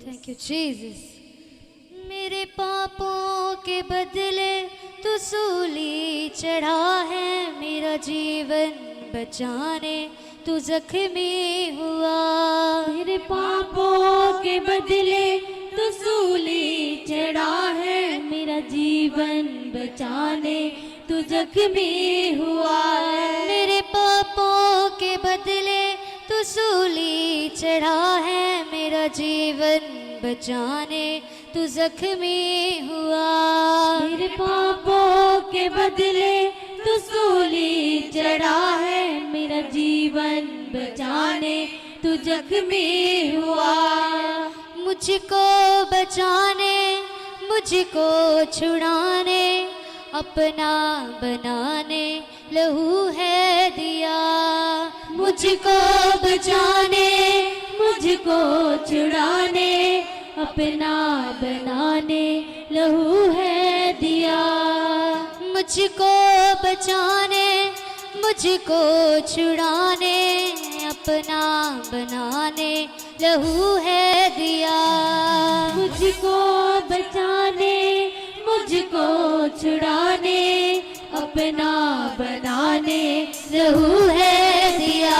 Thank you Jesus. मेरे पापों के बदले तू सूली चढ़ा है, मेरा जीवन बचाने तू जख्मी हुआ। मेरे पापों के बदले तू सूली चढ़ा है, मेरा जीवन बचाने तू जख्मी हुआ। मेरे पापों के बदले तू सूली चढ़ा है, मेरा जीवन बचाने तू जख्मी हुआ। मेरे पापों के बदले तू सूली चढ़ा है, मेरा जीवन बचाने तू जख्मी हुआ। मुझको बचाने, मुझको छुड़ाने, अपना बनाने लहू है दिया। मुझको बचाने, मुझको छुड़ाने, अपना बनाने लहू है दिया। मुझको बचाने, मुझको छुड़ाने, अपना बनाने लहू है दिया। मुझको बचाने, मुझको छुड़ाने, अपना बनाने लहू है दिया।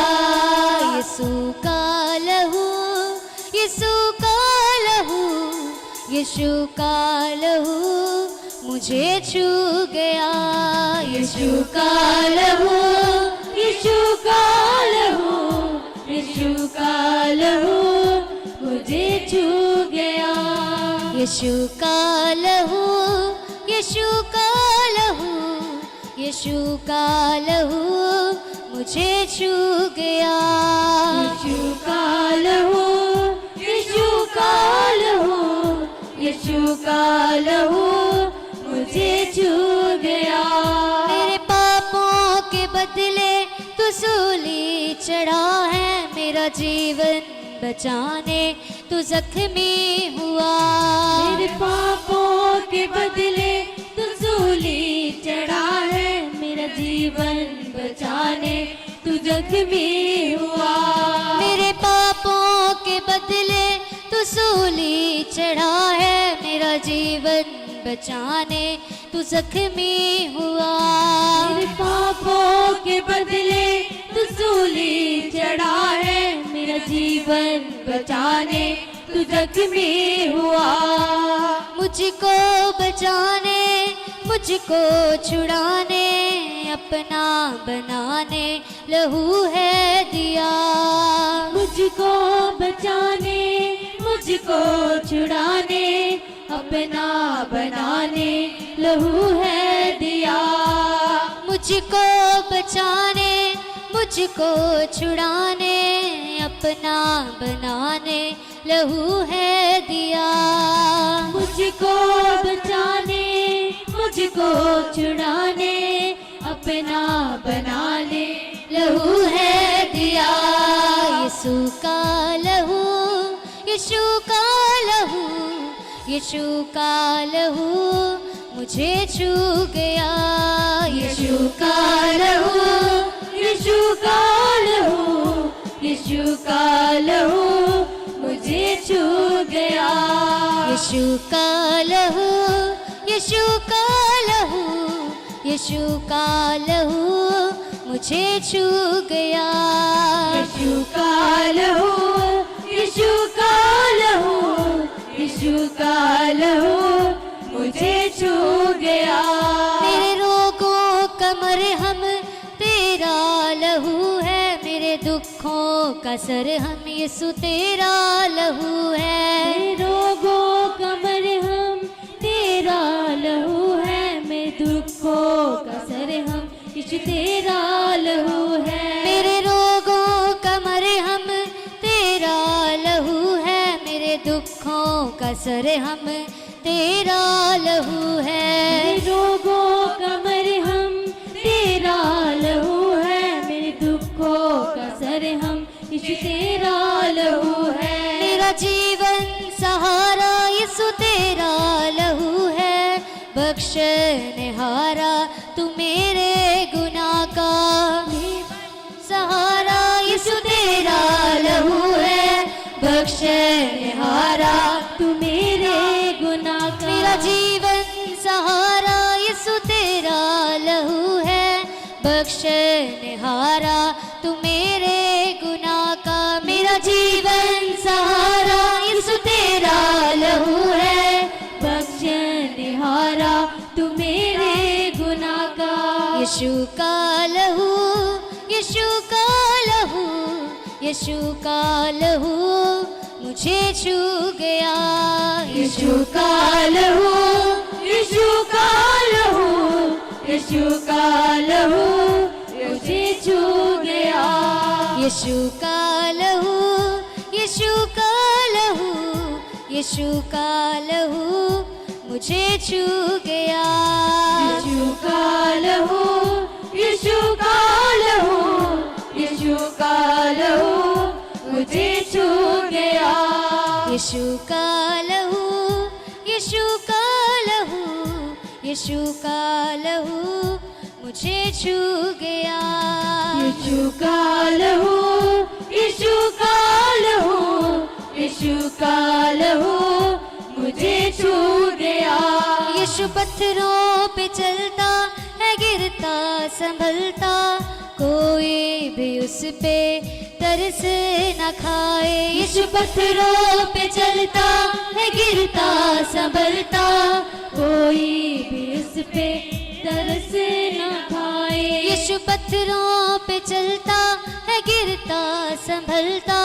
यीशु का लहू, यीशु का लहू, यीशु का लहू मुझे छू गया। यीशु का लहू, यीशु का लहू, यीशु का लहू मुझे छू गया। यीशु का लहू, यीशु का लहू, यीशु का लहू मुझे छू गया। यीशु का लहू, यीशु का लहू, यीशु का लहू मुझे छू गया। मेरे पापों के बदले तू सूली चढ़ा है, मेरा जीवन बचाने तू जख्मी हुआ। मेरे पापों के बदले तू सूली चढ़ा है, मेरा जीवन बचाने तू जख्मी हुआ। मेरे पापों के बदले तू सूली चढ़ा है, मेरा जीवन बचाने तू जख्मी हुआ। मेरे पापों के बदले तू सूली चढ़ा है, मेरा जीवन बचाने तू जख्मी हुआ। मुझको बचाने, मुझको छुड़ाने, अपना बनाने लहू है दिया। मुझको बचाने, मुझको छुड़ाने, अपना बनाने लहू है दिया। मुझको बचाने, मुझको छुड़ाने, अपना बनाने लहू है दिया। मुझको बचाने, मुझको छुड़ाने, अपना बनाने लहू है दिया। यीशु का लहू, यीशु का लहू, यीशु का लहू मुझे छू गया। यीशु का लहू, यीशु का लहू, यीशु का लहू मुझे छू गया। यीशु का लहू, यीशु का लहू, यीशु का लहू मुझे छू गया। यीशु का लहू, यीशु का लहू, यीशु का लहू मुझे छू गया। मेरे रोगों का मरहम तेरा लहू है, मेरे दुखों का सरहम यीशु तेरा लहू है। मेरे रोगों का मरहम तेरा लहू है, मेरे दुखों का सरहम यीशु तेरा लहू है। मेरे रोगों का मरहम तेरा लहू है, मेरे दुखों का सरहम तेरा लहू है। मेरे रोगों का मरहम तेरा लहू है, मेरे दुखों का सरहम यीशु तेरा लहू है। मेरा जीवन सहारा यीशु तेरा लहू है, बख्शनहारा तू मेरे गुनाह का। सहारा यीशु तेरा लहू है, बख्शनहारा बख्शनहारा तू मेरे गुनाह का। मेरा जीवन सहारा यीशु तेरा लहू है, बख्शनहारा तू मेरे गुनाह का। यीशु का लहू, यीशु का लहू, यीशु का लहू मुझे छू गया। यीशु का लहू, यीशु का लहू, यीशु का लहू मुझे छू गया। यीशु का लहू, यीशु का लहू, यीशु का लहू मुझे छू गया। यीशु का लहू, यीशु का लहू, यीशु का लहू मुझे छू गया। यीशु का लहू, यीशु का लहू, यीशु का लहू मुझे छू गया। यीशु का लहू, यीशु का लहू, यीशु का लहू मुझे छू गया। यीशु पत्थरों पे चलता है, गिरता संभलता, कोई भी उस पे तरस न खाए। यीशु पत्थरों पे चलता है, गिरता संभलता, कोई भी उस पे तरस न खाए। यीशु पत्थरों पे चलता है, गिरता संभलता,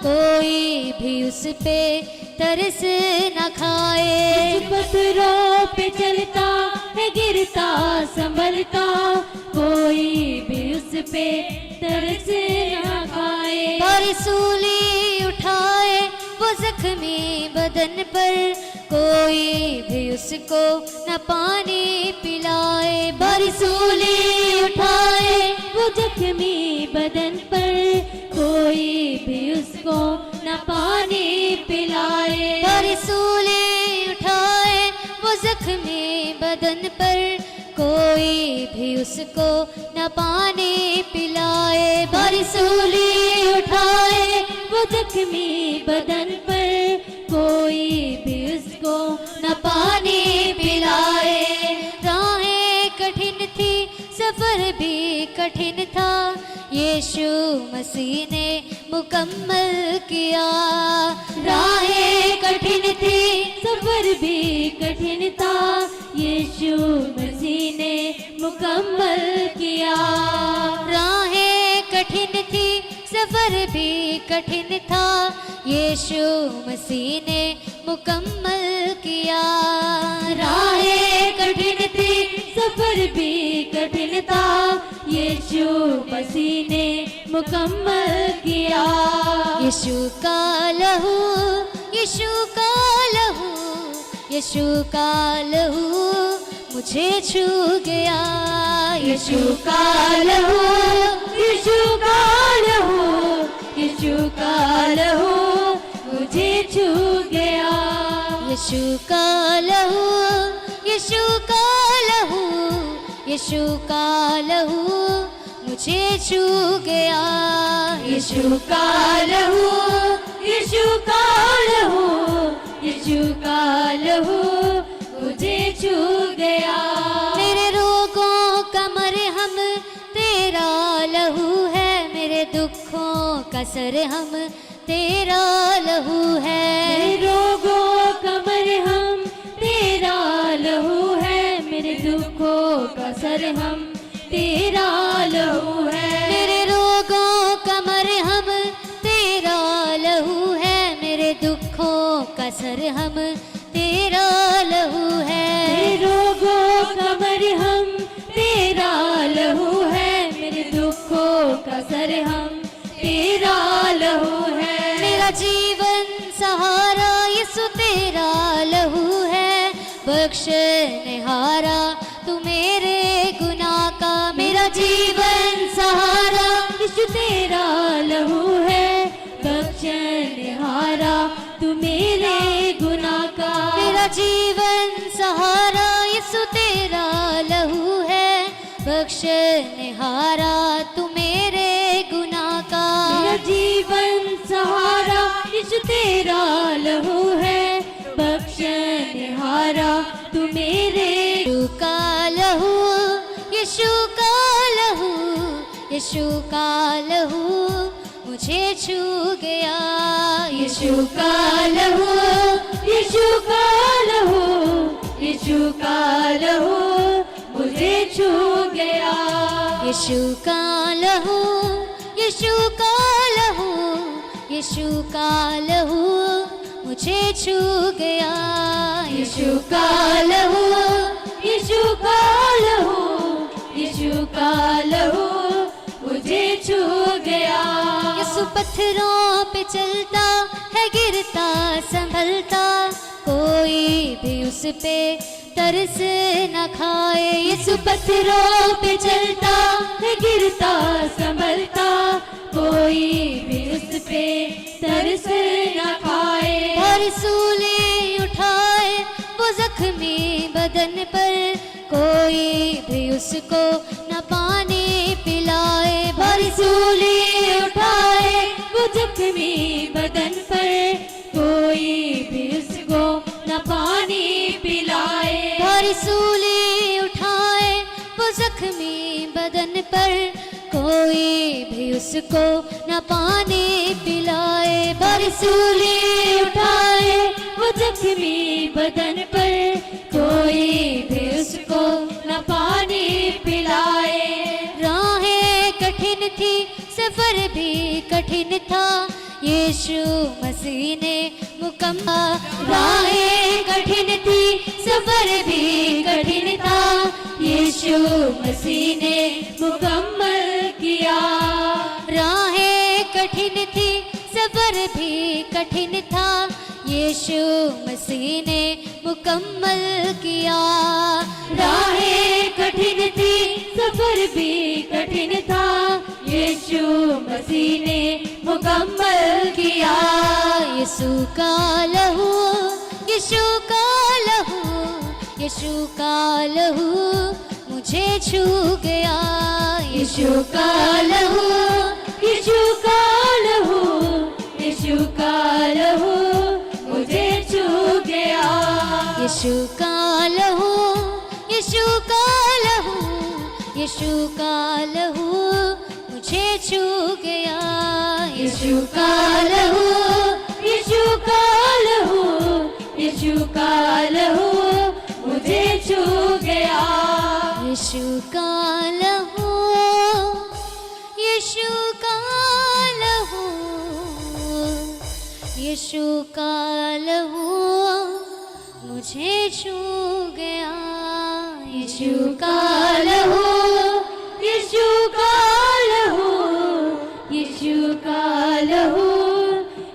कोई भी उस पे तरस न खाए। यीशु पत्थरों पे चलता है, गिरता संभलता, कोई भी उस पे तरस न खाए। भारी सूली उठाए वो जख्मी बदन पर, कोई भी उसको न पानी पिलाए। भारी सूली उठाए वो जख्मी बदन पर, कोई भी उसको न पानी पिलाए। भारी सूली उठाए वो जख्मी बदन पर, कोई भी उसको न पानी पिलाए। भारी सूली उठाए वो जख्मी बदन पर, कोई भी उसको न पानी पिलाए। राहें कठिन थी, सफर भी कठिन था, यीशु मसीह ने मुकम्मल किया। राहें कठिन थी, सफर भी कठिन था, यीशु मसीह ने मुकम्मल किया। राहें कठिन थी, सफर भी कठिन था, यीशु मसीह ने मुकम्मल किया। राहें कठिन थी, सफर भी कठिन था, यीशु मसीह ने मुकम्मल किया। यीशु का लहू, यीशु का लहू, यीशु का लहू मुझे छू गया। यीशु का लहू, यीशु का लहू, यीशु का लहू मुझे छू गया। यीशु का लहू, यीशु का लहू, यीशु का लहू मुझे छू गया। यीशु का लहू, यीशु का लहू, यीशु का लहू मुझे छू गया। मेरे रोगों का मरहम तेरा लहू है, मेरे दुखों का सरहम तेरा लहू है। मेरे रोगों का मरहम तेरा लहू है, मेरे दुखों का सरहम तेरा लहू है। मेरे रोगों का मरहम तेरा लहू है, मेरे दुखों का सरहम तेरा लहू है। मेरे रोगों का मरहम तेरा लहू है, मेरे दुखों का सरहम तेरा लहू है। मेरा जीवन सहारा यीशु तेरा लहू है, बख्शनहारा तू मेरे गुनाह का। मेरा जीवन सहारा यीशु तेरा लहू है, बख्शनहारा तू मेरे गुनाह का। मेरा जीवन सहारा यीशु तेरा लहू है, बख्शनहारा तू मेरे गुनाह का। मेरा जीवन सहारा यीशु तेरा लहू है, बख्शनहारा तू मेरे। यीशु का लहू, यीशु का लहू, यीशु का लहू मुझे छू गया। यीशु का लहू, यीशु का लहू, यीशु का लहू मुझे छू गया। यीशु का लहू, यीशु का लहू, यीशु का लहू मुझे छू गया। यीशु का लहू, यीशु का लहू, यीशु का लहू मुझे छू गया। यीशु पत्थरों पे चलता है, गिरता संभलता, कोई भी उस पे तरस न खाए। यीशु पत्थरों पे चलता है, गिरता संभलता, कोई भी उस पे तरस न खाए। और सूली उठाए वो जख्मी बदन पर, कोई भी उसको न पानी पिलाए। और सूली उठाए वो जख्मी बदन पर, कोई भी उसको न पानी पिलाए। और सूली उठाए वो जख्मी बदन पर, कोई भी उसको न पानी पिलाए। और सूली उठाए वो जख्मी बदन पर, कोई भी उसको न पानी पिलाए। राहें कठिन थी, सफर भी कठिन था, यीशु मसीह ने मुकम्मल। राहें कठिन थी, सफर भी कठिन था, यीशु मसीह ने मुकम्मल किया। राहें कठिन थी, सफर भी कठिन था, यीशु मसीह ने मुकम्मल किया। राहें कठिन थी, सफर भी कठिन था, यीशु मसीह ने मुकम्मल किया। यीशु का लहू, यीशु का लहू, यीशु का लहू मुझे छू गया। यीशु का लहू, यीशु का लहू, यीशु का लहू मुझे छू गया। यीशु का लहू, यीशु का लहू, यीशु का लहू मुझे छू गया। यीशु का लहू, यीशु का लहू, यीशु का लहू मुझे छू गया। यीशु का लहू, यीशु का लहू, यीशु का लहू मुझे छू गया। यीशु का लहू, यीशु का लहू, यीशु का लहू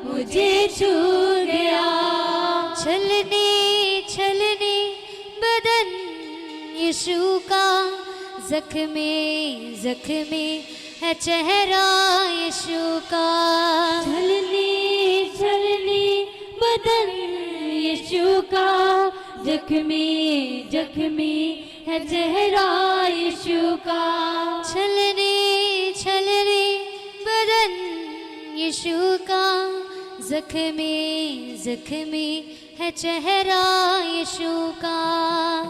मुझे छू गया। छलने छलने बदन यीशु का, जख्मे जख्मे है चेहरा यीशु का। छलने छलने बदन यीशु का, जख्मी जख्मी है चेहरा यीशु का। छलने छलने बदन यीशु का, जख्मे जख्मी है चेहरा यीशु का।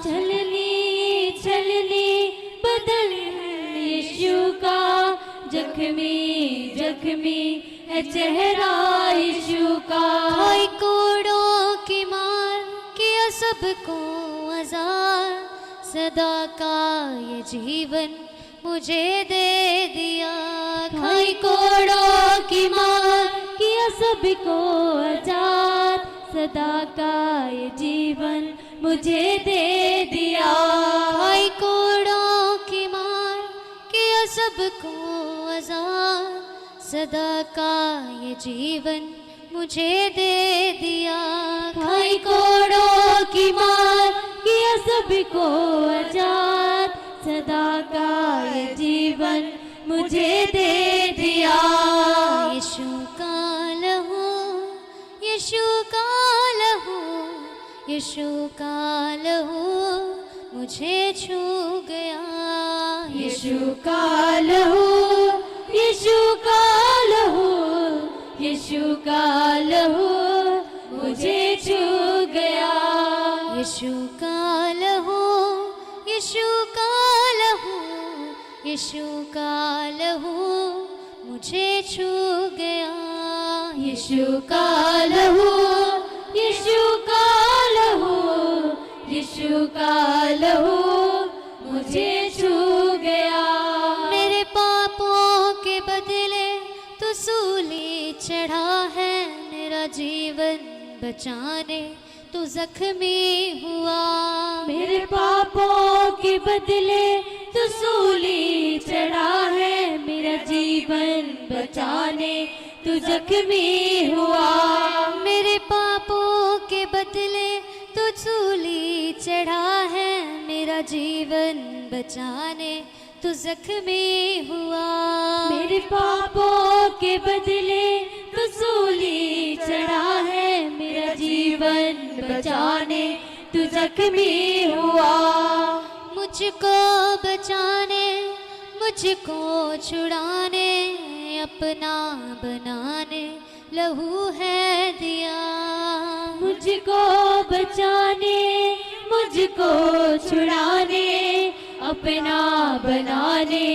छलने छलने बदन यीशु का, जख्मी जख्मी है चेहरा यीशु का। कोई कोड़ों की मार किया सबको आजाद, सदा का ये जीवन मुझे दे दिया। खाई कोड़ों की मार किया सबको आजाद, सदा का ये जीवन मुझे दे दिया। खाई कोड़ों की मार किया सबको आजाद, सदा का ये जीवन मुझे दे दिया। खाई कोड़ों की मार किया सबको आजाद, सदा का ये जीवन मुझे दे दिया। यीशु का लहू, यीशु का लहू, यीशु का लहू मुझे छू गया। यीशु का लहू, यीशु का लहू, यीशु का लहू मुझे छू गया। यीशु का लहू, यीशु का लहू, यीशु का लहू मुझे छू गया, यीशु का लहू, यीशु का लहू, यीशु का लहू मुझे छू गया। मेरे पापों के बदले तू सूली चढ़ा है, मेरा जीवन बचाने तू जख्मी हुआ। मेरे पापों के बदले तू सूली चढ़ा है, मेरा जीवन बचाने तू जख्मी हुआ। मेरे पापों के बदले तू सूली चढ़ा है, मेरा जीवन बचाने तू जख्मी हुआ। मेरे पापों के बदले तू सूली चढ़ा है, मेरा जीवन बचाने तू जख्मी हुआ। मुझको बचाने, मुझको छुड़ाने, अपना बनाने लहू है दिया। मुझको बचाने, मुझको छुड़ाने, अपना बनाने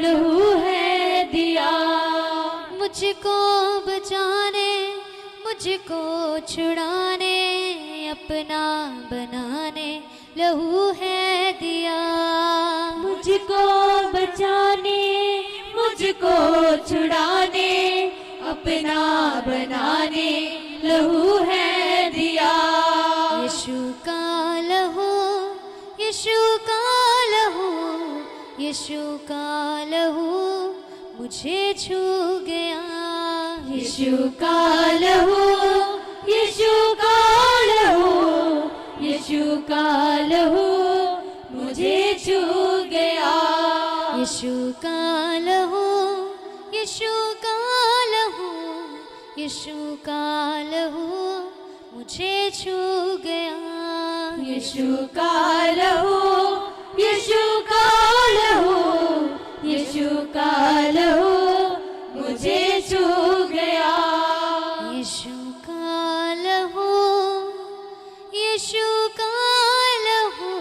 लहू है दिया। मुझको बचाने, मुझको छुड़ाने, अपना बनाने लहू है दिया। मुझको बचाने, मुझको छुड़ाने, अपना बनाने लहू है दिया। यीशु का लहू, यीशु का लहू, यीशु का लहू मुझे छू गया। यीशु का लहू, यीशु का लहू, यीशु का लहू मुझे छू गया। यीशु का लहू, यीशु का लहू, यीशु का लहू मुझे छू गया। यीशु का लहू, यीशु का लहू, यीशु का लहू मुझे छू गया। यीशु का लहू, यीशु का लहू,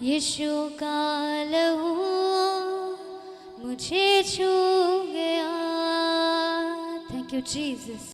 यीशु का लहू मुझे छू गया। Thank you Jesus.